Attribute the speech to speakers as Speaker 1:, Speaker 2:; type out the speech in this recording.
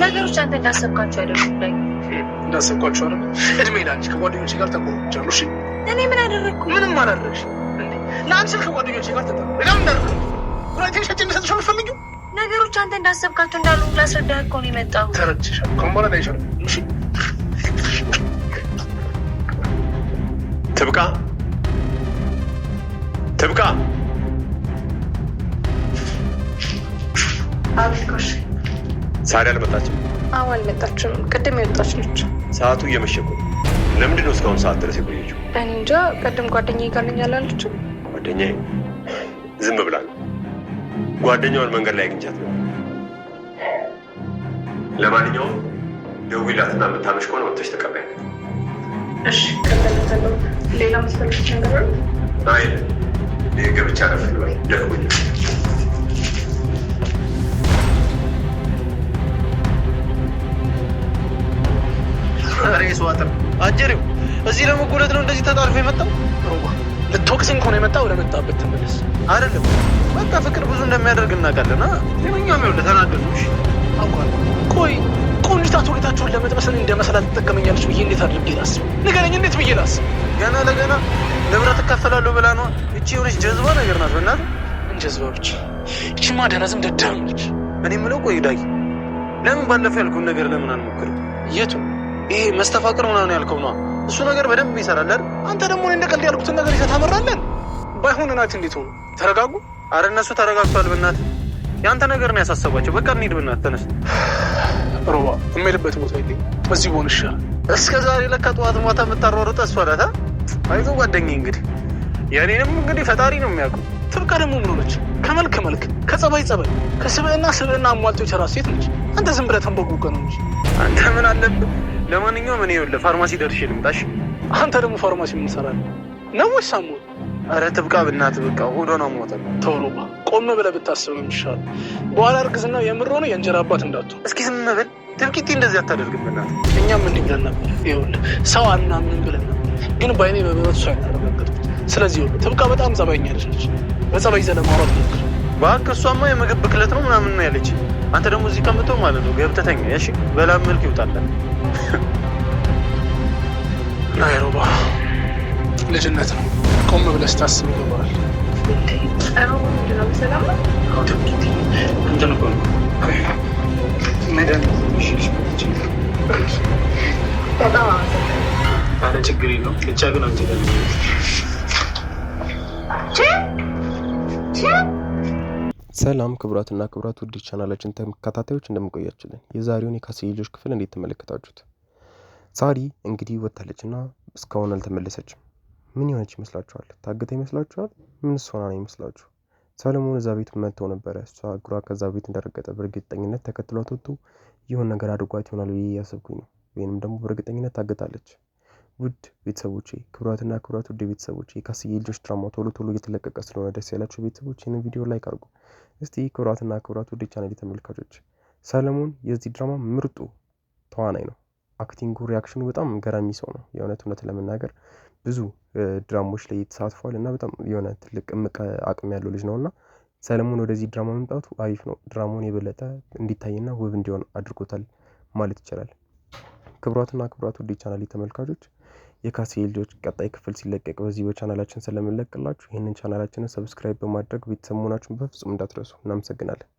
Speaker 1: ነገሮች አንተ እንዳሰብካቸው አይደሉም ላይ
Speaker 2: እንዳሰብኳቸው አይደል? እድሜ ላንቺ ከጓደኞቼ ጋር ተቆጥቻለሁ። እሺ
Speaker 1: እኔ ምን አደረግኩ?
Speaker 2: ምንም አላደረግሽ እንዴ? ለአንቺ ከጓደኞቼ ጋር ተጣጣ ለምን እንዳደረግሽ? ኩራቴን ሸጬ እንደሰጥሽ የምትፈልጊው
Speaker 1: ነገሮች አንተ እንዳሰብካቸው እንዳሉ ላስረዳህ እኮ ነው የመጣው።
Speaker 2: ተረድቼሻለሁ። ከሞላ ላይ ይሻላል። እሺ
Speaker 3: ትብቃ ትብቃ።
Speaker 1: አብሽኮሽ
Speaker 3: ሳሪ አልመጣችም?
Speaker 1: አዎ አልመጣችም። ቅድም የወጣች ነች።
Speaker 3: ሰዓቱ እየመሸ እኮ። ለምንድን ነው እስካሁን ሰዓት ድረስ የቆየችው?
Speaker 1: እኔ እንጃ። ቅድም ጓደኛዬ ጋር ነኝ አላለችም?
Speaker 3: ጓደኛዬ ዝም ብላ ነው። ጓደኛዋን መንገድ ላይ አግኝቻት ነው። ለማንኛውም ደውይላትና የምታመሽ ከሆነ ወጥተሽ ተቀበያት።
Speaker 1: እሺ ቀበለታለሁ። ሌላ መስፈልሽ ነገር
Speaker 3: አይ ገብቻ ረፍ ልበል ደክሞኛል።
Speaker 2: ሬስዋተር አጀሪው እዚህ ለመጎለት ነው እንደዚህ ተጣርፎ የመጣው። ሮባ ልትወቅስኝ ከሆነ የመጣው ወደ መጣበት ተመለስ። አይደለም በቃ ፍቅር ብዙ እንደሚያደርግ እናውቃለን። ለኛም ይኸውልህ ተናደድኩሽ አውቃለሁ። ቆይ ቆንጅታቱ ሁኔታቸውን ለመጥበስን እንደመሰላት ትጠቀመኛለች ብዬ እንዴት አድርጌ ላስብ? ንገረኝ፣ እንዴት ብዬ ላስብ? ገና ለገና ንብረት እካፈላለሁ ብላ ነው። እቺ የሆነች ጀዝባ ነገር ናት። በእናትህ እንጀዝባ ብቻ። እቺማ ደረዝም ደዳም ነች። እኔ የምለው ቆይ ዳጊ ለምን ባለፈው ያልኩህን ነገር ለምን አንሞክርም? የቱ ይሄ መስተፋቅር ምናምን ያልከው ነው? እሱ ነገር በደንብ ይሰራል አይደል? አንተ ደግሞ እኔ እንደቀልድ ያልኩትን ነገር ይዘህ ታመራለህ። ባይሆን እናት እንዴት ሆነ? ተረጋጉ። አረ እነሱ ተረጋግቷል። በእናትህ ያንተ ነገር ነው ያሳሰባቸው። በቃ እንሂድ በእናትህ ተነስ። ሮባ የምሄድበት ቦታ የለኝም። በዚህ ሆን ይሻላል። እስከ ዛሬ ለካ ጠዋት ማታ የምታሯሩጠ እሷ ናት። አይዞህ ጓደኛዬ። እንግዲህ የእኔንም እንግዲህ ፈጣሪ ነው የሚያውቁ። ትብቃ ደግሞ ምን ሆነች? ከመልክ መልክ፣ ከጸባይ ጸባይ፣ ከስብዕና ስብዕና አሟልቶ የሰራ ሴት ነች። አንተ ዝም ብለህ ተንበጉቀ ነው እንጂ አንተ ምን አለብህ? ለማንኛውም እኔ ይኸውልህ ፋርማሲ ደርሼ ልምጣሽ። አንተ ደግሞ ፋርማሲ ምን ትሰራለህ ነው ወይስ ሳሙን? ኧረ ትብቃ ብናት በቃ ሆዷን አሟታል። ተው ሮባ ቆም ብለህ ብታስብ ነው የሚሻለው። በኋላ እርግዝናው የምር ሆነ የእንጀራ አባት እንዳትሆን። እስኪ ዝም በል ትብቂቲ፣ እንደዚህ አታደርግም በእናትህ። እኛም እንዲህ ብለን ነበር። ይኸውልህ ሰው አናምንም ብለን ነበር፣ ግን በአይኔ በበቱ ሰው ያናረጋገጥኩት። ስለዚህ ይኸውልህ ትብቃ በጣም ጸባይኛ ልጅ ነች። በጸባይ ይዘህ ለማውራት ሞክር እባክህ። እሷማ የምግብ ብክለት ነው ምናምን ነው ያለች። አንተ ደግሞ እዚህ ከምትሆን ማለት ነው ገብተህ ተኛ። እሺ በላም መልክ ይውጣለን። አይ ሮባ ልጅነት ነው። ቆም ብለህ ስታስብ ይገባል። አረ ችግር የለውም ብቻ ግን አንቺ
Speaker 4: ሰላም ክቡራትና ክቡራት ውድ ቻናላችን ተከታታዮች እንደምቆያችሁልን፣ የዛሬውን የካሴ ልጆች ክፍል እንዴት ተመለከታችሁት? ሳሪ እንግዲህ ወጣለችና እስካሁን አልተመለሰችም። ምን ይሆነች ይመስላችኋል? ታግታ ይመስላችኋል? ምን ሆና ነው ይመስላችሁ? ሰለሞን እዛ ቤት መጥተው ነበረ። እሷ እግሯ ከዛ ቤት እንደረገጠ በእርግጠኝነት ተከትሏት ወጥቶ የሆነ ነገር አድርጓት ይሆናል ብዬ እያሰብኩኝ ነው። ወይንም ደግሞ በእርግጠኝነት ታግታለች። ውድ ቤተሰቦቼ፣ ክቡራትና ክቡራት ውድ ቤተሰቦቼ፣ የካስዬ ልጆች ድራማ ቶሎ ቶሎ እየተለቀቀ ስለሆነ ደስ ያላችሁ ቤተሰቦች ይህንን ቪዲዮ ላይክ አድርጉ። እስቲ ክቡራትና ክቡራት ውድ ቻናል ተመልካቾች፣ ሰለሞን የዚህ ድራማ ምርጡ ተዋናይ ነው። አክቲንጉ፣ ሪያክሽኑ በጣም ገራሚ ሰው ነው። የእውነት ለመናገር ብዙ ድራማዎች ላይ ተሳትፏል እና በጣም የሆነ ትልቅ እምቅ አቅም ያለው ልጅ ነውና ሰለሞን ወደዚህ ድራማ መምጣቱ አሪፍ ነው። ድራማውን የበለጠ እንዲታይና ውብ እንዲሆን አድርጎታል ማለት ይቻላል። ክቡራትና ክቡራት ውድ ቻናል ተመልካቾች፣ የካሴ ልጆች ቀጣይ ክፍል ሲለቀቅ በዚህ በቻናላችን ስለምንለቅላችሁ ይህንን ቻናላችንን ሰብስክራይብ በማድረግ ቤተሰብ መሆናችሁን በፍጹም እንዳትረሱ። እናመሰግናለን።